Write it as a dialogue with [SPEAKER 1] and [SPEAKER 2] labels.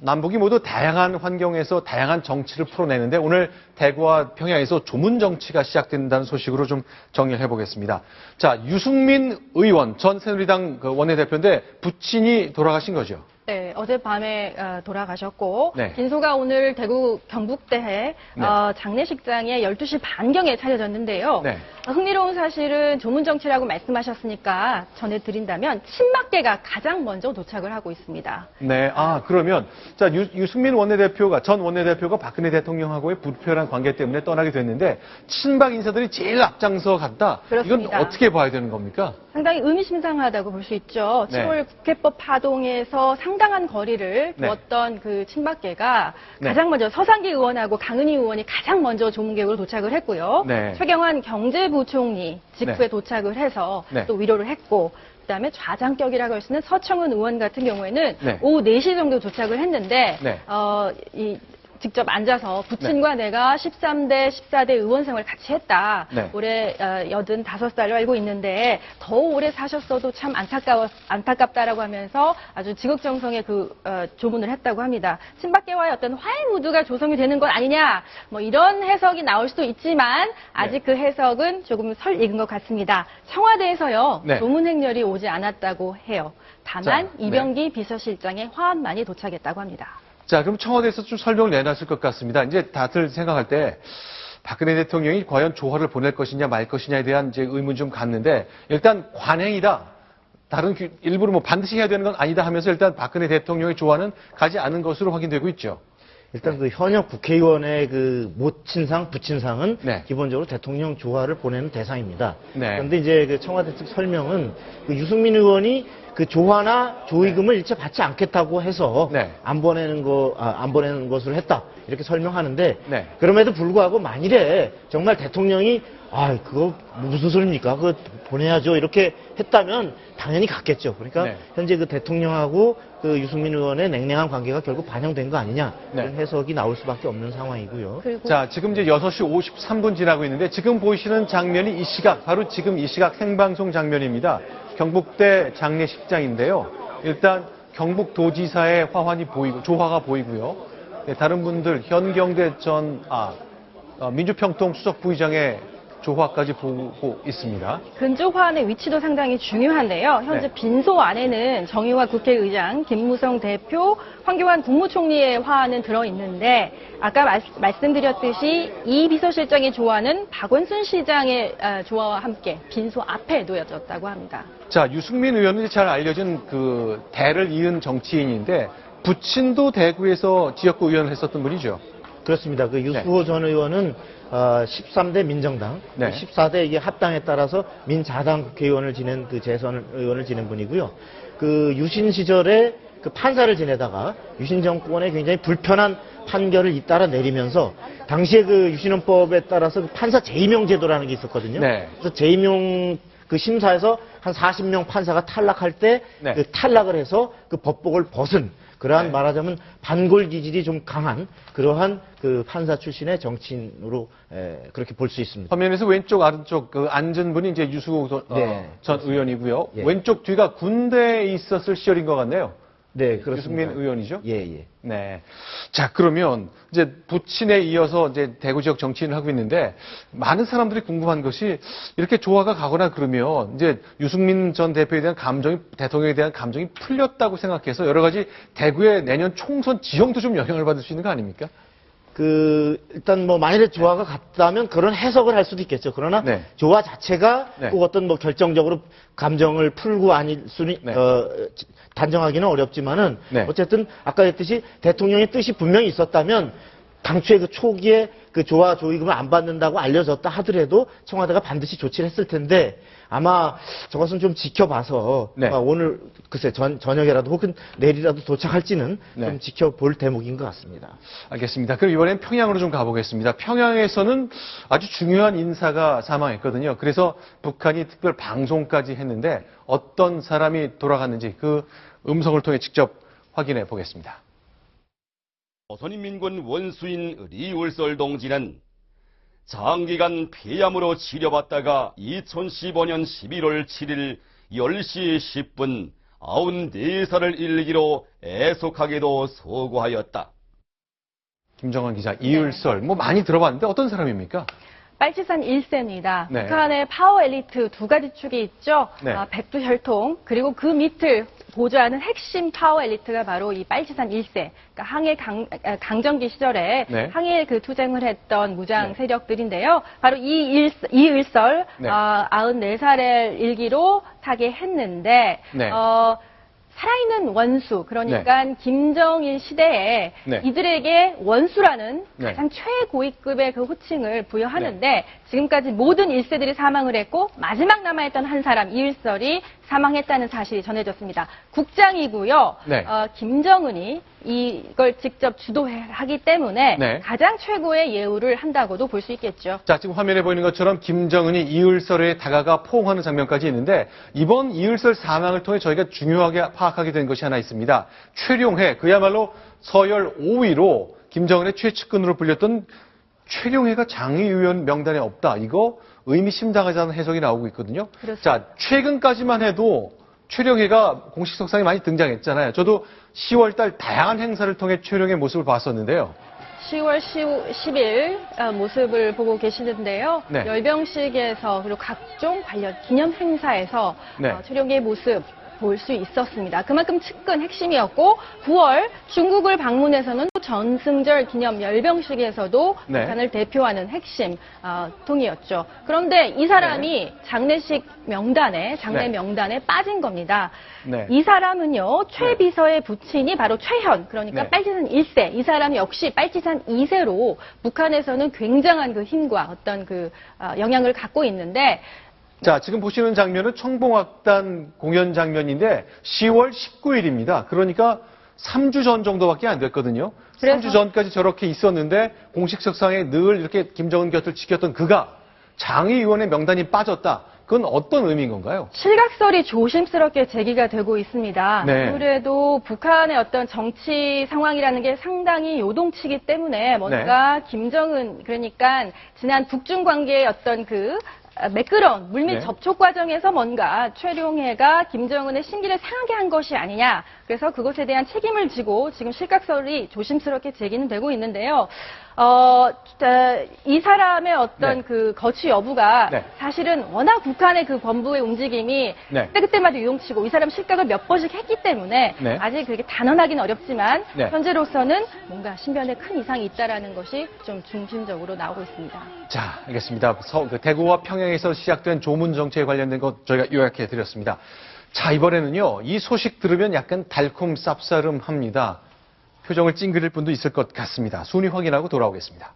[SPEAKER 1] 남북이 모두 다양한 환경에서 다양한 정치를 풀어내는데 오늘 대구와 평양에서 조문 정치가 시작된다는 소식으로 좀 정리를 해보겠습니다. 자, 유승민 의원 전 새누리당 원내대표인데 부친이 돌아가신 거죠?
[SPEAKER 2] 네, 어젯밤에 돌아가셨고
[SPEAKER 1] 네.
[SPEAKER 2] 빈소가 오늘 대구 경북대에
[SPEAKER 1] 네.
[SPEAKER 2] 장례식장에 12시 반경에 차려졌는데요.
[SPEAKER 1] 네.
[SPEAKER 2] 흥미로운 사실은 조문 정치라고 말씀하셨으니까 전해드린다면 친박계가 가장 먼저 도착을 하고 있습니다.
[SPEAKER 1] 네, 그러면 자 유승민 원내대표가 전 원내대표가 박근혜 대통령하고의 불편한 관계 때문에 떠나게 됐는데 친박 인사들이 제일 앞장서 갔다.
[SPEAKER 2] 그렇습니다.
[SPEAKER 1] 이건 어떻게 봐야 되는 겁니까?
[SPEAKER 2] 상당히 의미심장하다고 볼 수 있죠.
[SPEAKER 1] 네.
[SPEAKER 2] 7월 국회법 파동에서 상당한 거리를 두었던 그 친박계가
[SPEAKER 1] 네.
[SPEAKER 2] 가장 먼저 서상기 의원하고 강은희 의원이 가장 먼저 조문객으로 도착을 했고요.
[SPEAKER 1] 네.
[SPEAKER 2] 최경환 경제부총리 직후에
[SPEAKER 1] 네.
[SPEAKER 2] 도착을 해서
[SPEAKER 1] 네.
[SPEAKER 2] 또 위로를 했고 그다음에 좌장격이라고 할 수 있는 서청은 의원 같은 경우에는
[SPEAKER 1] 네.
[SPEAKER 2] 오후 4시 정도 도착을 했는데
[SPEAKER 1] 네.
[SPEAKER 2] 직접 앉아서 부친과 내가 13대, 14대 의원 생활을 같이 했다.
[SPEAKER 1] 네.
[SPEAKER 2] 올해 85살로 알고 있는데 더 오래 사셨어도 참 안타깝다라고 하면서 아주 지극정성의 조문을 했다고 합니다. 친박계와의 어떤 화해 무드가 조성이 되는 것 아니냐, 뭐 이런 해석이 나올 수도 있지만 아직 그 해석은 조금 설익은 것 같습니다. 청와대에서요,
[SPEAKER 1] 네.
[SPEAKER 2] 조문 행렬이 오지 않았다고 해요. 다만
[SPEAKER 1] 자,
[SPEAKER 2] 이병기 비서실장의 화환만이 도착했다고 합니다.
[SPEAKER 1] 자, 그럼 청와대에서 좀 설명을 내놨을 것 같습니다. 이제 다들 생각할 때 박근혜 대통령이 과연 조화를 보낼 것이냐 말 것이냐에 대한 이제 의문 좀 갖는데 일단 관행이다. 다른 일부러 뭐 반드시 해야 되는 건 아니다 하면서 일단 박근혜 대통령의 조화는 가지 않은 것으로 확인되고 있죠.
[SPEAKER 3] 일단 그 현역 국회의원의 그 모친상, 부친상은
[SPEAKER 1] 네.
[SPEAKER 3] 기본적으로 대통령 조화를 보내는 대상입니다.
[SPEAKER 1] 네.
[SPEAKER 3] 그런데 이제 그 청와대 측 설명은 그 유승민 의원이 그 조화나 조의금을 일체 받지 않겠다고 해서
[SPEAKER 1] 네.
[SPEAKER 3] 안 보내는 것으로 했다. 이렇게 설명하는데
[SPEAKER 1] 네.
[SPEAKER 3] 그럼에도 불구하고 만일에 정말 대통령이 그거 무슨 소리입니까? 그거 보내야죠. 이렇게 했다면 당연히 갔겠죠. 그러니까
[SPEAKER 1] 네.
[SPEAKER 3] 현재 그 대통령하고 그 유승민 의원의 냉랭한 관계가 결국 반영된 거 아니냐.
[SPEAKER 1] 네.
[SPEAKER 3] 이런 해석이 나올 수밖에 없는 상황이고요.
[SPEAKER 2] 그리고
[SPEAKER 1] 자, 지금 이제 6시 53분 지나고 있는데 지금 보이시는 장면이 이 시각, 바로 지금 이 시각 생방송 장면입니다. 경북대 장례식장인데요. 일단 경북도지사의 화환이 보이고 조화가 보이고요. 네, 다른 분들 현경대 전 민주평통 수석 부의장의 조화까지 보고 있습니다.
[SPEAKER 2] 근조 화환의 위치도 상당히 중요한데요. 현재
[SPEAKER 1] 네.
[SPEAKER 2] 빈소 안에는 정의화 국회의장, 김무성 대표, 황교안 국무총리의 화환은 들어있는데 아까 말씀드렸듯이 이 비서실장의 조화는 박원순 시장의 조화와 함께 빈소 앞에 놓여졌다고 합니다.
[SPEAKER 1] 자, 유승민 의원은 잘 알려진 그 대를 이은 정치인인데 부친도 대구에서 지역구 의원을 했었던 분이죠.
[SPEAKER 3] 그렇습니다. 그 유수호 전 의원은 13대 민정당,
[SPEAKER 1] 네.
[SPEAKER 3] 14대 이게 합당에 따라서 민자당 국회의원을 지낸 그 재선 의원을 지낸 분이고요. 그 유신 시절에 그 판사를 지내다가 유신 정권에 굉장히 불편한 판결을 잇따라 내리면서 당시에 그 유신헌법에 따라서 그 판사 재임용 제도라는 게 있었거든요.
[SPEAKER 1] 네.
[SPEAKER 3] 그래서 재임용 그 심사에서 한 40명 판사가 탈락할 때
[SPEAKER 1] 네.
[SPEAKER 3] 그 탈락을 해서 그 법복을 벗은 그러한
[SPEAKER 1] 네.
[SPEAKER 3] 말하자면 반골 기질이 좀 강한 그러한 그 판사 출신의 정치인으로 그렇게 볼 수 있습니다.
[SPEAKER 1] 화면에서 왼쪽 아래쪽 그 앉은 분이 이제 유수호
[SPEAKER 3] 네,
[SPEAKER 1] 전 의원이고요.
[SPEAKER 3] 예.
[SPEAKER 1] 왼쪽 뒤가 군대에 있었을 시절인 것 같네요.
[SPEAKER 3] 네, 그렇습니다.
[SPEAKER 1] 유승민 의원이죠?
[SPEAKER 3] 예.
[SPEAKER 1] 네. 자, 그러면 이제 부친에 이어서 이제 대구 지역 정치인을 하고 있는데 많은 사람들이 궁금한 것이 이렇게 조화가 가거나 그러면 이제 유승민 전 대표에 대한 대통령에 대한 감정이 풀렸다고 생각해서 여러 가지 대구의 내년 총선 지형도 좀 영향을 받을 수 있는 거 아닙니까?
[SPEAKER 3] 일단 뭐 만일에 조화가 같다면 그런 해석을 할 수도 있겠죠. 그러나
[SPEAKER 1] 네.
[SPEAKER 3] 조화 자체가
[SPEAKER 1] 네.
[SPEAKER 3] 꼭 어떤 뭐 결정적으로 감정을 풀고 아닐 수는
[SPEAKER 1] 네.
[SPEAKER 3] 단정하기는 어렵지만은
[SPEAKER 1] 네.
[SPEAKER 3] 어쨌든 아까 했듯이 대통령의 뜻이 분명히 있었다면 당초에 그 초기에 그 조화 조의금을 안 받는다고 알려졌다 하더라도 청와대가 반드시 조치를 했을 텐데 아마 저것은 좀 지켜봐서
[SPEAKER 1] 네.
[SPEAKER 3] 오늘 글쎄 저녁에라도 혹은 내일이라도 도착할지는
[SPEAKER 1] 네.
[SPEAKER 3] 좀 지켜볼 대목인 것 같습니다.
[SPEAKER 1] 알겠습니다. 그럼 이번엔 평양으로 좀 가보겠습니다. 평양에서는 아주 중요한 인사가 사망했거든요. 그래서 북한이 특별 방송까지 했는데 어떤 사람이 돌아갔는지 그 음성을 통해 직접 확인해 보겠습니다.
[SPEAKER 4] 조선인민군 원수인 리울설 동지는 장기간 폐암으로 치료받다가 2015년 11월 7일 10시 10분 94살을 일기로 애속하게도 소고하였다.
[SPEAKER 1] 김정은 기자, 이율설, 뭐 많이 들어봤는데 어떤 사람입니까?
[SPEAKER 2] 빨치산 1세입니다.
[SPEAKER 1] 네.
[SPEAKER 2] 북한의 파워 엘리트 두 가지 축이 있죠.
[SPEAKER 1] 네.
[SPEAKER 2] 백두혈통 그리고 그 밑을 보좌하는 핵심 파워 엘리트가 바로 이 빨치산 1세. 그러니까 항해 강점기 시절에
[SPEAKER 1] 네.
[SPEAKER 2] 항해 그 투쟁을 했던 무장
[SPEAKER 1] 네.
[SPEAKER 2] 세력들인데요. 바로 이율설
[SPEAKER 1] 네.
[SPEAKER 2] 94살을 일기로 타계했는데
[SPEAKER 1] 네.
[SPEAKER 2] 살아있는 원수, 그러니까 김정일 시대에
[SPEAKER 1] 네.
[SPEAKER 2] 이들에게 원수라는
[SPEAKER 1] 네.
[SPEAKER 2] 가장 최고위급의 그 호칭을 부여하는데 지금까지 모든 1세들이 사망을 했고 마지막 남아있던 한 사람 이율설이 사망했다는 사실이 전해졌습니다. 국장이고요.
[SPEAKER 1] 네.
[SPEAKER 2] 김정은이 이걸 직접 주도하기 때문에
[SPEAKER 1] 네.
[SPEAKER 2] 가장 최고의 예우를 한다고도 볼 수 있겠죠.
[SPEAKER 1] 자, 지금 화면에 보이는 것처럼 김정은이 이율설에 다가가 포옹하는 장면까지 있는데 이번 이율설 사망을 통해 저희가 중요하게 파악하게 된 것이 하나 있습니다. 최룡해, 그야말로 서열 5위로 김정은의 최측근으로 불렸던 최룡해가 장의위원 명단에 없다. 이거 의미심장하다는 해석이 나오고 있거든요.
[SPEAKER 2] 그렇습니다.
[SPEAKER 1] 자, 최근까지만 해도 최룡해가 공식 석상에 많이 등장했잖아요. 저도 10월 달 다양한 행사를 통해 최룡해 모습을 봤었는데요.
[SPEAKER 2] 10월 10일 모습을 보고 계시는데요.
[SPEAKER 1] 네.
[SPEAKER 2] 열병식에서 그리고 각종 관련 기념 행사에서
[SPEAKER 1] 네.
[SPEAKER 2] 최룡해의 모습 볼 수 있었습니다. 그만큼 측근 핵심이었고 9월 중국을 방문해서는 전승절 기념 열병식에서도
[SPEAKER 1] 네.
[SPEAKER 2] 북한을 대표하는 핵심 통이었죠. 그런데 이 사람이 장례식 명단에 장례
[SPEAKER 1] 네.
[SPEAKER 2] 명단에 빠진 겁니다.
[SPEAKER 1] 네.
[SPEAKER 2] 이 사람은요 최비서의 부친이 바로 최현, 그러니까
[SPEAKER 1] 네.
[SPEAKER 2] 빨치산 1세. 이 사람 역시 빨치산 2세로 북한에서는 굉장한 그 힘과 어떤 그 영향을 갖고 있는데.
[SPEAKER 1] 자, 지금 보시는 장면은 청봉악단 공연 장면인데 10월 19일입니다. 그러니까 3주 전 정도밖에 안 됐거든요.
[SPEAKER 2] 그래서-
[SPEAKER 1] 3주 전까지 저렇게 있었는데 공식 석상에 늘 이렇게 김정은 곁을 지켰던 그가 장의위원회 명단이 빠졌다. 그건 어떤 의미인 건가요?
[SPEAKER 2] 실각설이 조심스럽게 제기가 되고 있습니다.
[SPEAKER 1] 네.
[SPEAKER 2] 아무래도 북한의 어떤 정치 상황이라는 게 상당히 요동치기 때문에 뭔가
[SPEAKER 1] 네.
[SPEAKER 2] 김정은, 그러니까 지난 북중 관계의 어떤 그 매끄러운 물밑
[SPEAKER 1] 네.
[SPEAKER 2] 접촉 과정에서 뭔가 최룡해가 김정은의 심기를 상하게 한 것이 아니냐. 그래서 그것에 대한 책임을 지고 지금 실각설이 조심스럽게 제기는 되고 있는데요. 이 사람의 어떤
[SPEAKER 1] 네.
[SPEAKER 2] 그 거취 여부가
[SPEAKER 1] 네.
[SPEAKER 2] 사실은 워낙 북한의 그 본부의 움직임이
[SPEAKER 1] 네.
[SPEAKER 2] 그때마다 요동치고 이 사람 실각을 몇 번씩 했기 때문에
[SPEAKER 1] 네.
[SPEAKER 2] 아직 그렇게 단언하기는 어렵지만
[SPEAKER 1] 네.
[SPEAKER 2] 현재로서는 뭔가 신변에 큰 이상이 있다라는 것이 좀 중심적으로 나오고 있습니다.
[SPEAKER 1] 자, 알겠습니다. 대구와 평양에서 시작된 조문 정책에 관련된 것 저희가 요약해 드렸습니다. 자, 이번에는요. 이 소식 들으면 약간 달콤 쌉싸름합니다. 표정을 찡그릴 분도 있을 것 같습니다. 순위 확인하고 돌아오겠습니다.